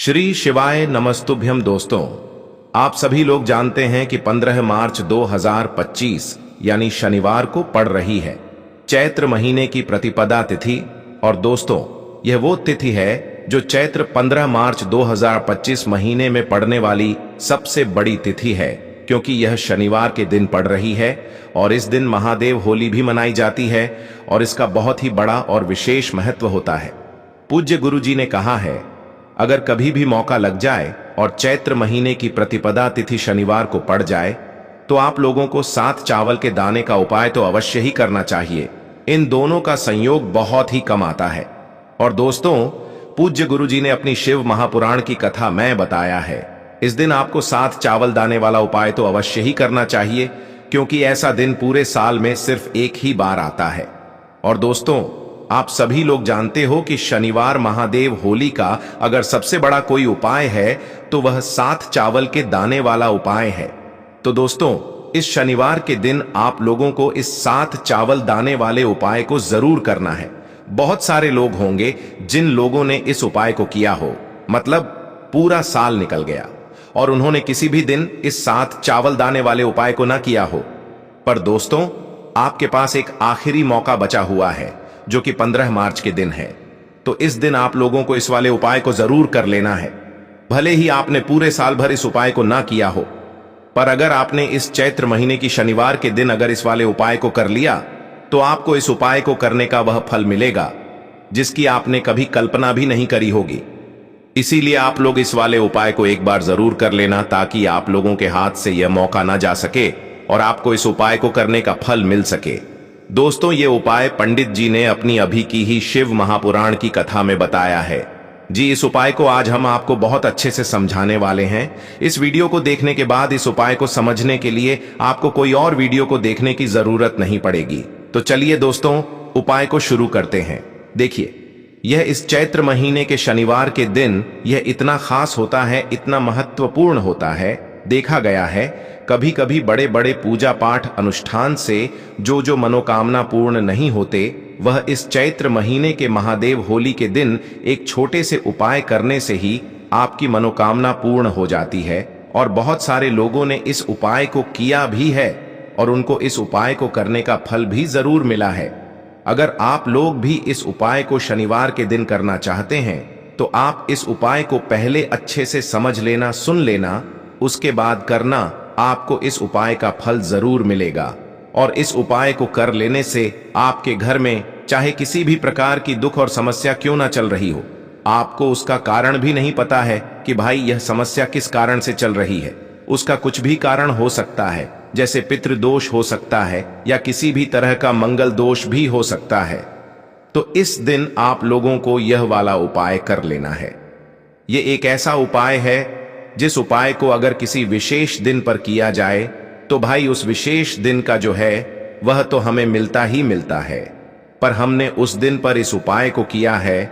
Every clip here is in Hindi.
श्री शिवाय नमस्तुभ्यम। दोस्तों, आप सभी लोग जानते हैं कि 15 मार्च 2025 यानी शनिवार को पड़ रही है चैत्र महीने की प्रतिपदा तिथि। और दोस्तों, यह वो तिथि है जो चैत्र 15 मार्च 2025 महीने में पड़ने वाली सबसे बड़ी तिथि है, क्योंकि यह शनिवार के दिन पड़ रही है और इस दिन महादेव होली भी मनाई जाती है और इसका बहुत ही बड़ा और विशेष महत्व होता है। पूज्य गुरु जी ने कहा है, अगर कभी भी मौका लग जाए और चैत्र महीने की प्रतिपदा तिथि शनिवार को पड़ जाए तो आप लोगों को 7 चावल के दाने का उपाय तो अवश्य ही करना चाहिए। इन दोनों का संयोग बहुत ही कम आता है। और दोस्तों, पूज्य गुरु जी ने अपनी शिव महापुराण की कथा में बताया है, इस दिन आपको 7 चावल दाने वाला उपाय तो अवश्य ही करना चाहिए, क्योंकि ऐसा दिन पूरे साल में सिर्फ एक ही बार आता है। और दोस्तों, आप सभी लोग जानते हो कि शनिवार महादेव होली का अगर सबसे बड़ा कोई उपाय है तो वह 7 चावल के दाने वाला उपाय है। तो दोस्तों, इस शनिवार के दिन आप लोगों को इस 7 चावल दाने वाले उपाय को जरूर करना है। बहुत सारे लोग होंगे जिन लोगों ने इस उपाय को किया हो, मतलब पूरा साल निकल गया और उन्होंने किसी भी दिन इस 7 चावल दाने वाले उपाय को ना किया हो। पर दोस्तों, आपके पास एक आखिरी मौका बचा हुआ है, जो कि 15 मार्च के दिन है। तो इस दिन आप लोगों को इस वाले उपाय को जरूर कर लेना है। भले ही आपने पूरे साल भर इस उपाय को ना किया हो, पर अगर आपने इस चैत्र महीने की शनिवार के दिन अगर इस वाले उपाय को कर लिया तो आपको इस उपाय को करने का वह फल मिलेगा जिसकी आपने कभी कल्पना भी नहीं करी होगी। इसीलिए आप लोग इस वाले उपाय को एक बार जरूर कर लेना, ताकि आप लोगों के हाथ से यह मौका ना जा सके और आपको इस उपाय को करने का फल मिल सके। दोस्तों, ये उपाय पंडित जी ने अपनी अभी की ही शिव महापुराण की कथा में बताया है जी। इस उपाय को आज हम आपको बहुत अच्छे से समझाने वाले हैं। इस वीडियो को देखने के बाद इस उपाय को समझने के लिए आपको कोई और वीडियो को देखने की जरूरत नहीं पड़ेगी। तो चलिए दोस्तों, उपाय को शुरू करते हैं। देखिए, यह इस चैत्र महीने के शनिवार के दिन यह इतना खास होता है, इतना महत्वपूर्ण होता है। देखा गया है कभी कभी बड़े बड़े पूजा पाठ अनुष्ठान से जो मनोकामना पूर्ण नहीं होते, वह इस चैत्र महीने के महादेव होली के दिन एक छोटे से उपाय करने से ही आपकी मनोकामना पूर्ण हो जाती है। और बहुत सारे लोगों ने इस उपाय को किया भी है और उनको इस उपाय को करने का फल भी जरूर मिला है। अगर आप लोग भी इस उपाय को शनिवार के दिन करना चाहते हैं तो आप इस उपाय को पहले अच्छे से समझ लेना, सुन लेना, उसके बाद करना। आपको इस उपाय का फल जरूर मिलेगा। और इस उपाय को कर लेने से आपके घर में चाहे किसी भी प्रकार की दुख और समस्या क्यों ना चल रही हो, आपको उसका कारण भी नहीं पता है कि भाई यह समस्या किस कारण से चल रही है। उसका कुछ भी कारण हो सकता है, जैसे पितृदोष हो सकता है या किसी भी तरह का मंगल दोष भी हो सकता है। तो इस दिन आप लोगों को यह वाला उपाय कर लेना है। ये एक ऐसा उपाय है जिस उपाय को अगर किसी विशेष दिन पर किया जाए तो भाई उस विशेष दिन का जो है वह तो हमें मिलता ही मिलता है। पर हमने उस दिन पर इस उपाय को किया है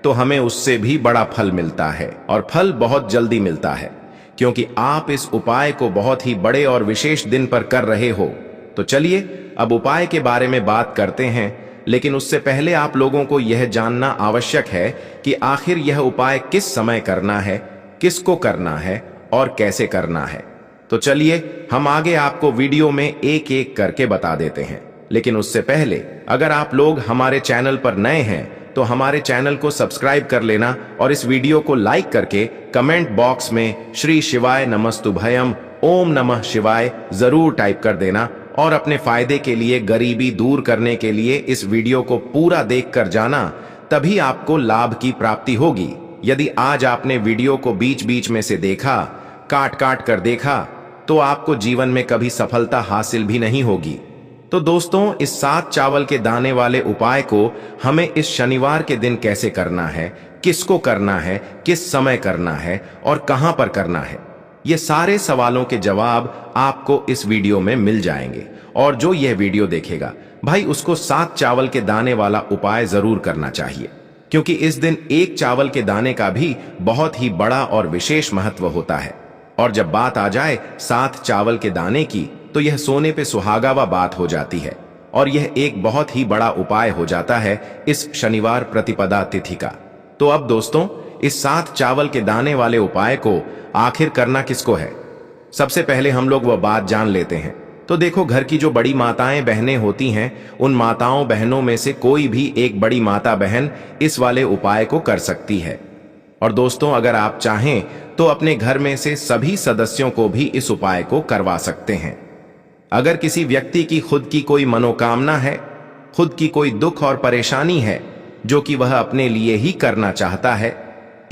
तो हमें उससे भी बड़ा फल मिलता है, और फल बहुत जल्दी मिलता है, क्योंकि आप इस उपाय को बहुत ही बड़े और विशेष दिन पर कर रहे हो। तो चलिए अब उपाय के बारे में बात करते हैं, लेकिन उससे पहले आप लोगों को यह जानना आवश्यक है कि आखिर यह उपाय किस समय करना है, किसको करना है और कैसे करना है। तो चलिए हम आगे आपको वीडियो में एक एक करके बता देते हैं। लेकिन उससे पहले अगर आप लोग हमारे चैनल पर नए हैं तो हमारे चैनल को सब्सक्राइब कर लेना और इस वीडियो को लाइक करके कमेंट बॉक्स में श्री शिवाय नमस्तुभयम ओम नमः शिवाय जरूर टाइप कर देना। और अपने फायदे के लिए, गरीबी दूर करने के लिए इस वीडियो को पूरा देख कर जाना, तभी आपको लाभ की प्राप्ति होगी। यदि आज आपने वीडियो को बीच बीच में से देखा, काट काट कर देखा, तो आपको जीवन में कभी सफलता हासिल भी नहीं होगी। तो दोस्तों, इस 7 चावल के दाने वाले उपाय को हमें इस शनिवार के दिन कैसे करना है, किसको करना है, किस समय करना है और कहां पर करना है, ये सारे सवालों के जवाब आपको इस वीडियो में मिल जाएंगे। और जो यह वीडियो देखेगा भाई, उसको 7 चावल के दाने वाला उपाय जरूर करना चाहिए, क्योंकि इस दिन एक चावल के दाने का भी बहुत ही बड़ा और विशेष महत्व होता है। और जब बात आ जाए 7 चावल के दाने की, तो यह सोने पे सुहागावा बात हो जाती है और यह एक बहुत ही बड़ा उपाय हो जाता है इस शनिवार प्रतिपदा तिथि का। तो अब दोस्तों, इस 7 चावल के दाने वाले उपाय को आखिर करना किसको है? सबसे पहले हम लोग वह बात जान लेते हैं। तो देखो, घर की जो बड़ी माताएं बहनें होती हैं, उन माताओं बहनों में से कोई भी एक बड़ी माता बहन इस वाले उपाय को कर सकती है। और दोस्तों, अगर आप चाहें तो अपने घर में से सभी सदस्यों को भी इस उपाय को करवा सकते हैं। अगर किसी व्यक्ति की खुद की कोई मनोकामना है, खुद की कोई दुख और परेशानी है जो कि वह अपने लिए ही करना चाहता है,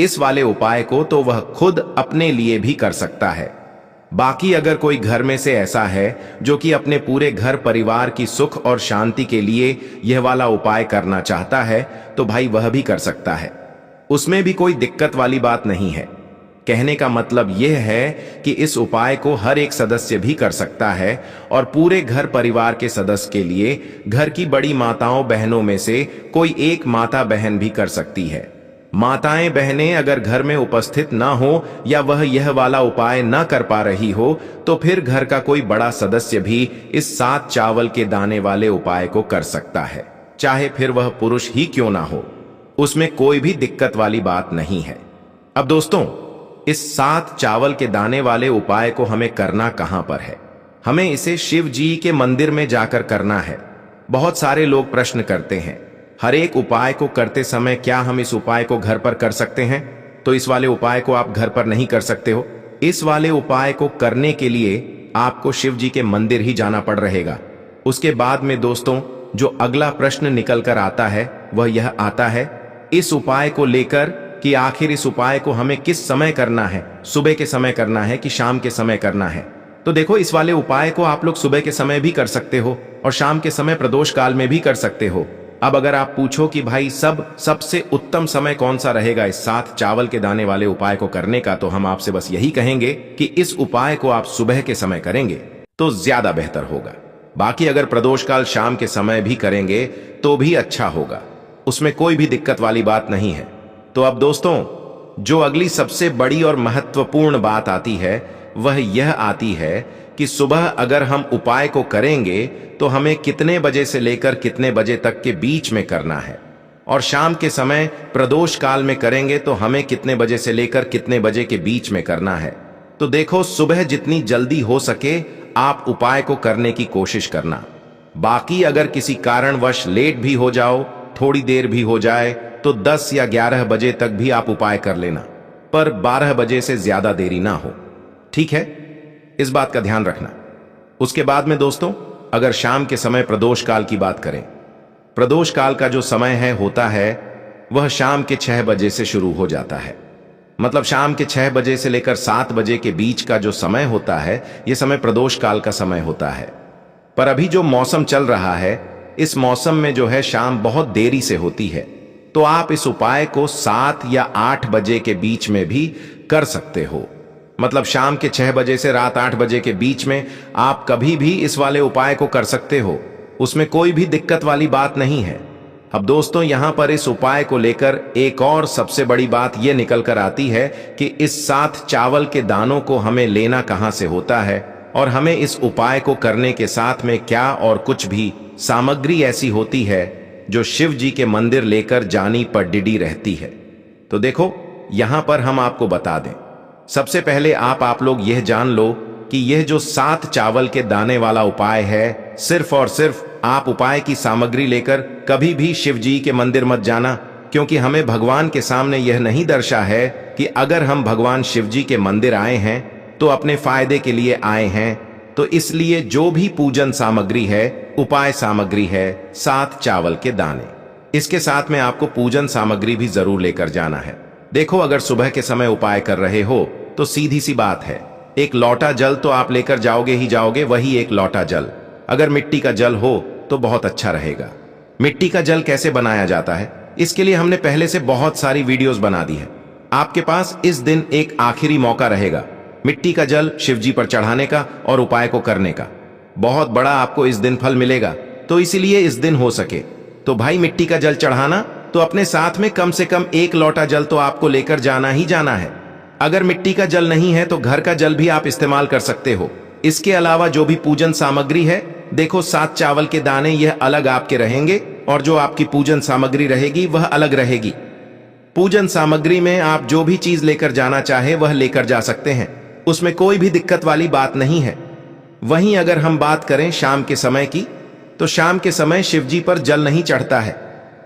इस वाले उपाय को तो वह खुद अपने लिए भी कर सकता है। बाकी अगर कोई घर में से ऐसा है जो कि अपने पूरे घर परिवार की सुख और शांति के लिए यह वाला उपाय करना चाहता है, तो भाई वह भी कर सकता है। उसमें भी कोई दिक्कत वाली बात नहीं है। कहने का मतलब यह है कि इस उपाय को हर एक सदस्य भी कर सकता है और पूरे घर परिवार के सदस्य के लिए घर की बड़ी माताओं बहनों में से कोई एक माता बहन भी कर सकती है। माताएं बहनें अगर घर में उपस्थित ना हो या वह यह वाला उपाय ना कर पा रही हो, तो फिर घर का कोई बड़ा सदस्य भी इस 7 चावल के दाने वाले उपाय को कर सकता है, चाहे फिर वह पुरुष ही क्यों ना हो। उसमें कोई भी दिक्कत वाली बात नहीं है। अब दोस्तों, इस 7 चावल के दाने वाले उपाय को हमें करना कहां पर है? हमें इसे शिव जी के मंदिर में जाकर करना है। बहुत सारे लोग प्रश्न करते हैं, हर एक उपाय को करते समय क्या हम इस उपाय को घर पर कर सकते हैं? तो इस वाले उपाय को आप घर पर नहीं कर सकते हो। इस वाले उपाय को करने के लिए आपको शिव जी के मंदिर ही जाना पड़ रहेगा। उसके बाद में दोस्तों, जो अगला प्रश्न निकल कर आता है वह यह आता है इस उपाय को लेकर कि आखिर इस उपाय को हमें किस समय करना है, सुबह के समय करना है कि शाम के समय करना है? तो देखो, इस वाले उपाय को आप लोग सुबह के समय भी कर सकते हो और शाम के समय प्रदोष काल में भी कर सकते हो। अब अगर आप पूछो कि भाई सबसे उत्तम समय कौन सा रहेगा इस 7 चावल के दाने वाले उपाय को करने का, तो हम आपसे बस यही कहेंगे कि इस उपाय को आप सुबह के समय करेंगे तो ज्यादा बेहतर होगा। बाकी अगर प्रदोष काल शाम के समय भी करेंगे तो भी अच्छा होगा, उसमें कोई भी दिक्कत वाली बात नहीं है। तो अब दोस्तों, जो अगली सबसे बड़ी और महत्वपूर्ण बात आती है वह यह आती है कि सुबह अगर हम उपाय को करेंगे तो हमें कितने बजे से लेकर कितने बजे तक के बीच में करना है, और शाम के समय प्रदोष काल में करेंगे तो हमें कितने बजे से लेकर कितने बजे के बीच में करना है। तो देखो, सुबह जितनी जल्दी हो सके आप उपाय को करने की कोशिश करना। बाकी अगर किसी कारणवश लेट भी हो जाओ, थोड़ी देर भी हो जाए, तो 10 या 11 बजे तक भी आप उपाय कर लेना, पर 12 बजे से ज्यादा देरी ना हो, ठीक है? इस बात का ध्यान रखना। उसके बाद में दोस्तों, अगर शाम के समय प्रदोष काल की बात करें, प्रदोष काल का जो समय होता है वह शाम के 6 बजे से शुरू हो जाता है। मतलब शाम के 6 बजे से लेकर 7 बजे के बीच का जो समय होता है, यह समय प्रदोष काल का समय होता है। पर अभी जो मौसम चल रहा है, इस मौसम में जो है शाम बहुत देरी से होती है, तो आप इस उपाय को 7 या 8 बजे के बीच में भी कर सकते हो। मतलब शाम के 6 बजे से रात 8 बजे के बीच में आप कभी भी इस वाले उपाय को कर सकते हो, उसमें कोई भी दिक्कत वाली बात नहीं है। अब दोस्तों, यहां पर इस उपाय को लेकर एक और सबसे बड़ी बात यह निकल कर आती है कि इस 7 चावल के दानों को हमें लेना कहां से होता है, और हमें इस उपाय को करने के साथ में क्या और कुछ भी सामग्री ऐसी होती है जो शिव जी के मंदिर लेकर जानी पड़डी रहती है। तो देखो, यहां पर हम आपको बता दें, सबसे पहले आप लोग यह जान लो कि यह जो 7 चावल के दाने वाला उपाय है, सिर्फ और सिर्फ आप उपाय की सामग्री लेकर कभी भी शिव जी के मंदिर मत जाना, क्योंकि हमें भगवान के सामने यह नहीं दर्शा है कि अगर हम भगवान शिव जी के मंदिर आए हैं तो अपने फायदे के लिए आए हैं। तो इसलिए जो भी पूजन सामग्री है, उपाय सामग्री है 7 चावल के दाने, इसके साथ में आपको पूजन सामग्री भी जरूर लेकर जाना है। देखो, अगर सुबह के समय उपाय कर रहे हो तो सीधी सी बात है, एक लोटा जल तो आप लेकर जाओगे ही जाओगे, वही एक लोटा जल। अगर मिट्टी का जल हो तो बहुत अच्छा रहेगा। मिट्टी का जल कैसे बनाया जाता है, इसके लिए हमने पहले से बहुत सारी वीडियोस बना दी है। आपके पास इस दिन एक आखिरी मौका रहेगा मिट्टी का जल शिव जी पर चढ़ाने का और उपाय को करने का। बहुत बड़ा आपको इस दिन फल मिलेगा, तो इसीलिए इस दिन हो सके तो भाई मिट्टी का जल चढ़ाना, तो अपने साथ में कम से कम एक लोटा जल तो आपको लेकर जाना ही जाना है। अगर मिट्टी का जल नहीं है तो घर का जल भी आप इस्तेमाल कर सकते हो। इसके अलावा जो भी पूजन सामग्री है, देखो 7 चावल के दाने यह अलग आपके रहेंगे और जो आपकी पूजन सामग्री रहेगी वह अलग रहेगी। पूजन सामग्री में आप जो भी चीज लेकर जाना चाहे वह लेकर जा सकते हैं, उसमें कोई भी दिक्कत वाली बात नहीं है। वहीं अगर हम बात करें शाम के समय की, तो शाम के समय शिवजी पर जल नहीं चढ़ता है,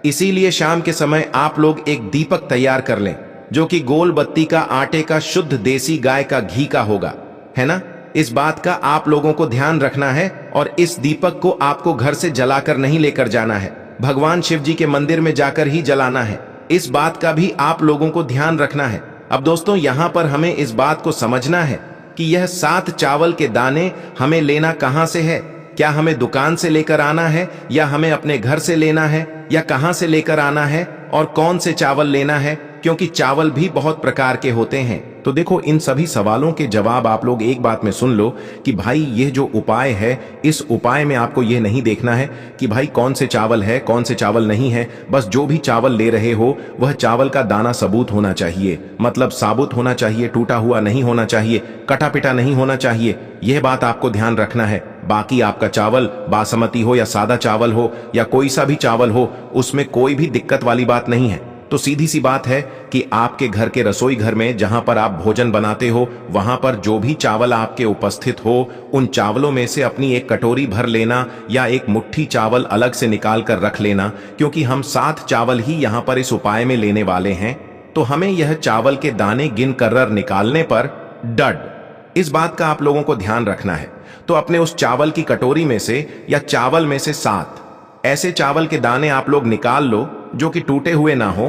इसीलिए शाम के समय आप लोग एक दीपक तैयार कर लें जो कि गोल बत्ती का आटे का शुद्ध देसी गाय का घी का होगा, है ना। इस बात का आप लोगों को ध्यान रखना है और इस दीपक को आपको घर से जलाकर नहीं लेकर जाना है, भगवान शिव जी के मंदिर में जाकर ही जलाना है। इस बात का भी आप लोगों को ध्यान रखना है। अब दोस्तों यहाँ पर हमें इस बात को समझना है कि यह 7 चावल के दाने हमें लेना कहाँ से है। क्या हमें दुकान से लेकर आना है या हमें अपने घर से लेना है या कहाँ से लेकर आना है और कौन से चावल लेना है, क्योंकि चावल भी बहुत प्रकार के होते हैं। तो देखो, इन सभी सवालों के जवाब आप लोग एक बात में सुन लो कि भाई ये जो उपाय है, इस उपाय में आपको ये नहीं देखना है कि भाई कौन से चावल है कौन से चावल नहीं है। बस जो भी चावल ले रहे हो वह चावल का दाना सबूत होना चाहिए, मतलब साबुत होना चाहिए, टूटा हुआ नहीं होना चाहिए, कटा पिटा नहीं होना चाहिए। यह बात आपको ध्यान रखना है। बाकी आपका चावल बासमती हो या सादा चावल हो या कोई सा भी चावल हो, उसमें कोई भी दिक्कत वाली बात नहीं है। तो सीधी सी बात है कि आपके घर के रसोई घर में जहां पर आप भोजन बनाते हो, वहां पर जो भी चावल आपके उपस्थित हो, उन चावलों में से अपनी एक कटोरी भर लेना या एक मुट्ठी चावल अलग से निकाल कर रख लेना, क्योंकि हम 7 चावल ही यहां पर इस उपाय में लेने वाले हैं। तो हमें यह चावल के दाने गिन कर निकालने पर इस बात का आप लोगों को ध्यान रखना है। तो अपने उस चावल की कटोरी में से या चावल में से 7 ऐसे चावल के दाने आप लोग निकाल लो जो कि टूटे हुए ना हो,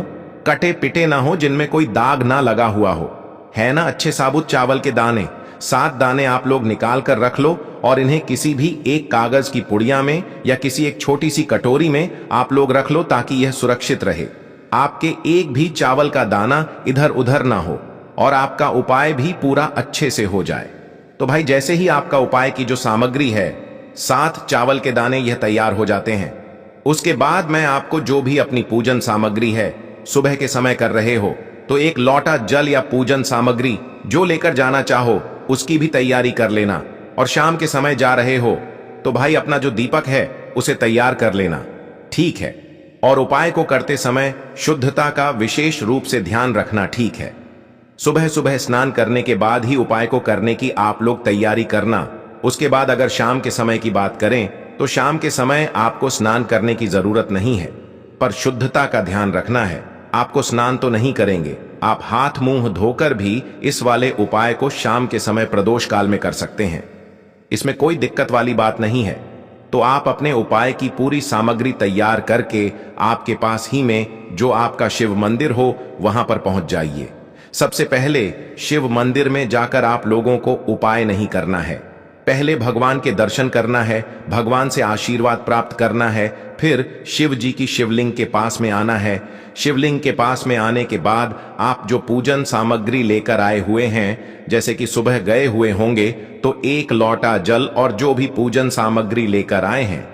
कटे पिटे ना हो, जिनमें कोई दाग ना लगा हुआ हो, है ना। अच्छे साबुत चावल के दाने 7 दाने आप लोग निकाल कर रख लो और इन्हें किसी भी एक कागज की पुड़िया में या किसी एक छोटी सी कटोरी में आप लोग रख लो ताकि यह सुरक्षित रहे। आपके एक भी चावल का दाना इधर उधर ना हो और आपका उपाय भी पूरा अच्छे से हो जाए। तो भाई जैसे ही आपका उपाय की जो सामग्री है, 7 चावल के दाने यह तैयार हो जाते हैं, उसके बाद मैं आपको जो भी अपनी पूजन सामग्री है, सुबह के समय कर रहे हो तो एक लोटा जल या पूजन सामग्री जो लेकर जाना चाहो उसकी भी तैयारी कर लेना। और शाम के समय जा रहे हो तो भाई अपना जो दीपक है उसे तैयार कर लेना, ठीक है। और उपाय को करते समय शुद्धता का विशेष रूप से ध्यान रखना, ठीक है। सुबह सुबह स्नान करने के बाद ही उपाय को करने की आप लोग तैयारी करना। उसके बाद अगर शाम के समय की बात करें तो शाम के समय आपको स्नान करने की जरूरत नहीं है, पर शुद्धता का ध्यान रखना है। आपको स्नान तो नहीं करेंगे, आप हाथ मुंह धोकर भी इस वाले उपाय को शाम के समय प्रदोष काल में कर सकते हैं, इसमें कोई दिक्कत वाली बात नहीं है। तो आप अपने उपाय की पूरी सामग्री तैयार करके आपके पास ही में जो आपका शिव मंदिर हो वहां पर पहुंच जाइए। सबसे पहले शिव मंदिर में जाकर आप लोगों को उपाय नहीं करना है, पहले भगवान के दर्शन करना है, भगवान से आशीर्वाद प्राप्त करना है, फिर शिव जी की शिवलिंग के पास में आना है। शिवलिंग के पास में आने के बाद आप जो पूजन सामग्री लेकर आए हुए हैं, जैसे कि सुबह गए हुए होंगे, तो 1 लोटा जल और जो भी पूजन सामग्री लेकर आए हैं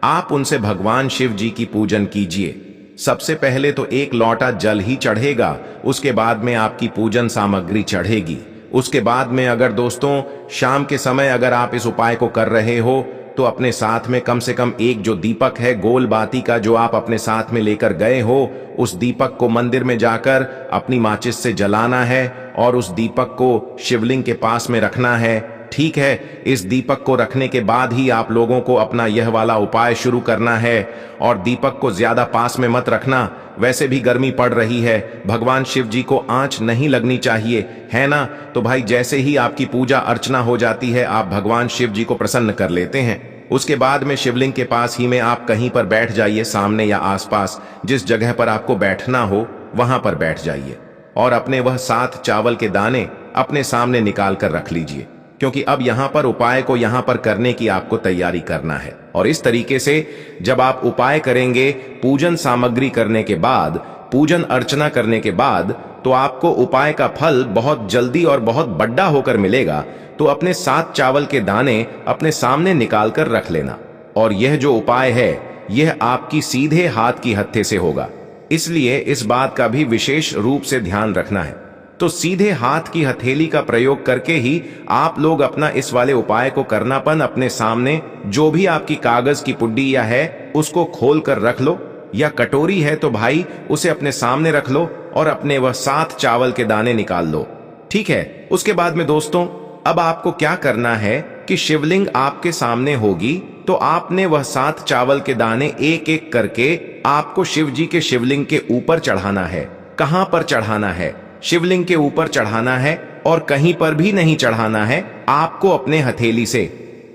आप उनसे भगवान शिव जी की पूजन कीजिए। सबसे पहले तो 1 लोटा जल ही चढ़ेगा, उसके बाद में आपकी पूजन सामग्री चढ़ेगी। उसके बाद में अगर दोस्तों शाम के समय अगर आप इस उपाय को कर रहे हो तो अपने साथ में कम से कम एक जो दीपक है गोल बाती का जो आप अपने साथ में लेकर गए हो, उस दीपक को मंदिर में जाकर अपनी माचिस से जलाना है और उस दीपक को शिवलिंग के पास में रखना है, ठीक है। इस दीपक को रखने के बाद ही आप लोगों को अपना यह वाला उपाय शुरू करना है और दीपक को ज्यादा पास में मत रखना, वैसे भी गर्मी पड़ रही है, भगवान शिव जी को आंच नहीं लगनी चाहिए, है ना। तो भाई जैसे ही आपकी पूजा अर्चना हो जाती है आप भगवान शिव जी को प्रसन्न कर लेते हैं। उसके बाद में शिवलिंग के पास ही में आप कहीं पर बैठ जाइए, सामने या आसपास जिस जगह पर आपको बैठना हो वहां पर बैठ जाइए और अपने वह 7 चावल के दाने अपने सामने निकाल कर रख लीजिए, क्योंकि अब यहां पर उपाय को यहां पर करने की आपको तैयारी करना है। और इस तरीके से जब आप उपाय करेंगे, पूजन सामग्री करने के बाद, पूजन अर्चना करने के बाद, तो आपको उपाय का फल बहुत जल्दी और बहुत बड़ा होकर मिलेगा। तो अपने 7 चावल के दाने अपने सामने निकाल कर रख लेना और यह जो उपाय है यह आपकी सीधे हाथ की हत्थे से होगा, इसलिए इस बात का भी विशेष रूप से ध्यान रखना है। तो सीधे हाथ की हथेली का प्रयोग करके ही आप लोग अपना इस वाले उपाय को करनापन अपने सामने जो भी आपकी कागज की पुड्डिया है उसको खोल कर रख लो, या कटोरी है तो भाई उसे अपने सामने रख लो, और अपने वह 7 चावल के दाने निकाल लो। ठीक है, उसके बाद में दोस्तों अब आपको क्या करना है कि शिवलिंग आपके सामने होगी, तो आपने वह 7 चावल के दाने एक एक करके आपको शिव जी के शिवलिंग के ऊपर चढ़ाना है। कहां पर चढ़ाना है? शिवलिंग के ऊपर चढ़ाना है और कहीं पर भी नहीं चढ़ाना है, आपको अपने हथेली से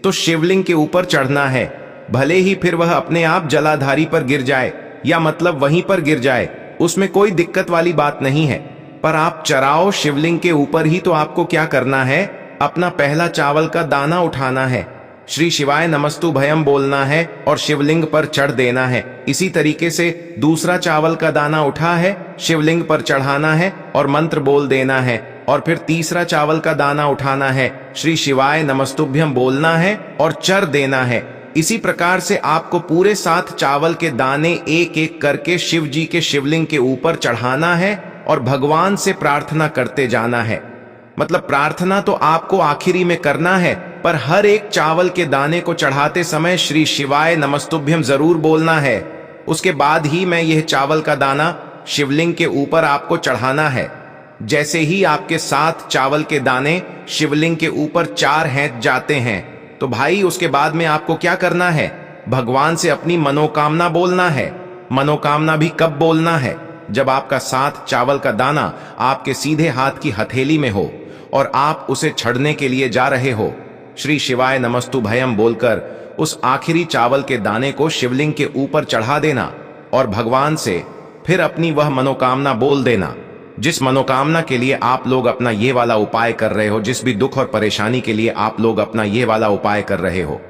तो शिवलिंग के ऊपर चढ़ना है। भले ही फिर वह अपने आप जलाधारी पर गिर जाए या मतलब वहीं पर गिर जाए, उसमें कोई दिक्कत वाली बात नहीं है, पर आप चढ़ाओ शिवलिंग के ऊपर ही। तो आपको क्या करना है, अपना पहला चावल का दाना उठाना है, श्री शिवाय नमस्तुभयम बोलना है और शिवलिंग पर चढ़ देना है। इसी तरीके से दूसरा चावल का दाना उठा है, शिवलिंग पर चढ़ाना है और मंत्र बोल देना है। और फिर तीसरा चावल का दाना उठाना है, श्री शिवाय नमस्तुभ्यम बोलना है और चढ़ देना है। इसी प्रकार से आपको पूरे 7 चावल के दाने एक एक करके शिव जी के शिवलिंग के ऊपर चढ़ाना है और भगवान से प्रार्थना करते जाना है। मतलब प्रार्थना तो आपको आखिरी में करना है, पर हर एक चावल के दाने को चढ़ाते समय श्री शिवाय नमस्तुभ्यम जरूर बोलना है। उसके बाद ही मैं यह चावल का दाना शिवलिंग के ऊपर आपको चढ़ाना है। जैसे ही आपके 7 चावल के दाने शिवलिंग के ऊपर 4 हैंत जाते हैं, तो भाई उसके बाद में आपको क्या करना है, भगवान से अपनी मनोकामना बोलना है। मनोकामना भी कब बोलना है? जब आपका 7 चावल का दाना आपके सीधे हाथ की हथेली में हो और आप उसे छड़ने के लिए जा रहे हो। श्री शिवाय नमस्तुभयम बोलकर उस आखिरी चावल के दाने को शिवलिंग के ऊपर चढ़ा देना और भगवान से फिर अपनी वह मनोकामना बोल देना, जिस मनोकामना के लिए आप लोग अपना ये वाला उपाय कर रहे हो, जिस भी दुख और परेशानी के लिए आप लोग अपना ये वाला उपाय कर रहे हो।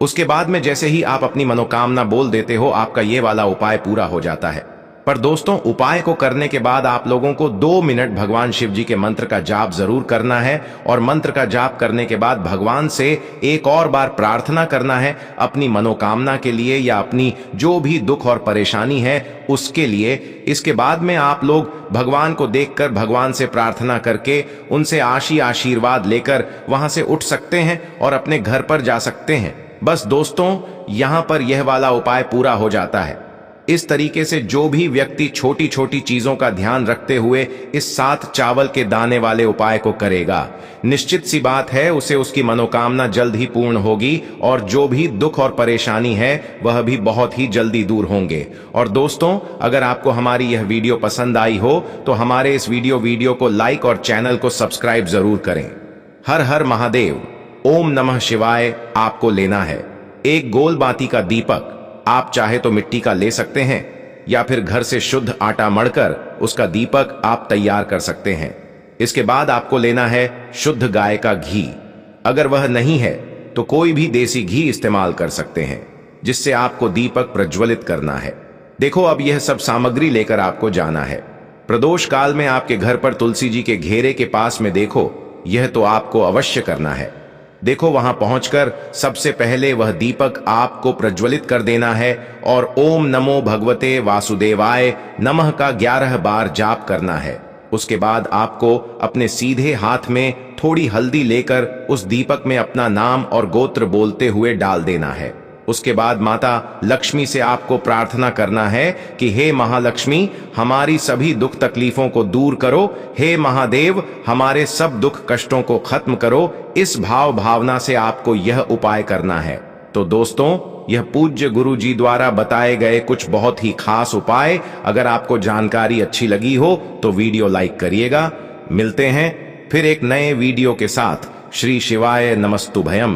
उसके बाद में जैसे ही आप अपनी मनोकामना बोल देते हो, आपका ये वाला उपाय पूरा हो जाता है। पर दोस्तों, उपाय को करने के बाद आप लोगों को 2 मिनट भगवान शिव जी के मंत्र का जाप जरूर करना है और मंत्र का जाप करने के बाद भगवान से एक और बार प्रार्थना करना है अपनी मनोकामना के लिए या अपनी जो भी दुख और परेशानी है उसके लिए। इसके बाद में आप लोग भगवान को देखकर भगवान से प्रार्थना करके उनसे आशीर्वाद लेकर वहां से उठ सकते हैं और अपने घर पर जा सकते हैं। बस दोस्तों, यहां पर यह वाला उपाय पूरा हो जाता है। इस तरीके से जो भी व्यक्ति छोटी छोटी चीजों का ध्यान रखते हुए इस 7 चावल के दाने वाले उपाय को करेगा, निश्चित सी बात है उसे उसकी मनोकामना जल्द ही पूर्ण होगी और जो भी दुख और परेशानी है वह भी बहुत ही जल्दी दूर होंगे। और दोस्तों, अगर आपको हमारी यह वीडियो पसंद आई हो तो हमारे इस वीडियो को लाइक और चैनल को सब्सक्राइब जरूर करें। हर हर महादेव, ओम नमः शिवाय आपको लेना है। एक गोल बाती का दीपक, आप चाहे तो मिट्टी का ले सकते हैं या फिर घर से शुद्ध आटा मढ़कर उसका दीपक आप तैयार कर सकते हैं। इसके बाद आपको लेना है शुद्ध गाय का घी। अगर वह नहीं है तो कोई भी देसी घी इस्तेमाल कर सकते हैं, जिससे आपको दीपक प्रज्वलित करना है। देखो, अब यह सब सामग्री लेकर आपको जाना है। प्रदोष काल में आपके घर पर तुलसी जी के घेरे के पास में देखो, यह तो आपको अवश्य करना है। देखो, वहां पहुंचकर सबसे पहले वह दीपक आपको प्रज्वलित कर देना है और ओम नमो भगवते वासुदेवाय नमः का 11 बार जाप करना है। उसके बाद आपको अपने सीधे हाथ में थोड़ी हल्दी लेकर उस दीपक में अपना नाम और गोत्र बोलते हुए डाल देना है। उसके बाद माता लक्ष्मी से आपको प्रार्थना करना है कि हे महालक्ष्मी, हमारी सभी दुख तकलीफों को दूर करो। हे महादेव, हमारे सब दुख कष्टों को खत्म करो। इस भावना से आपको यह उपाय करना है। तो दोस्तों, यह पूज्य गुरु जी द्वारा बताए गए कुछ बहुत ही खास उपाय। अगर आपको जानकारी अच्छी लगी हो तो वीडियो लाइक करिएगा। मिलते हैं फिर एक नए वीडियो के साथ। श्री शिवाय नमस्तुभयम।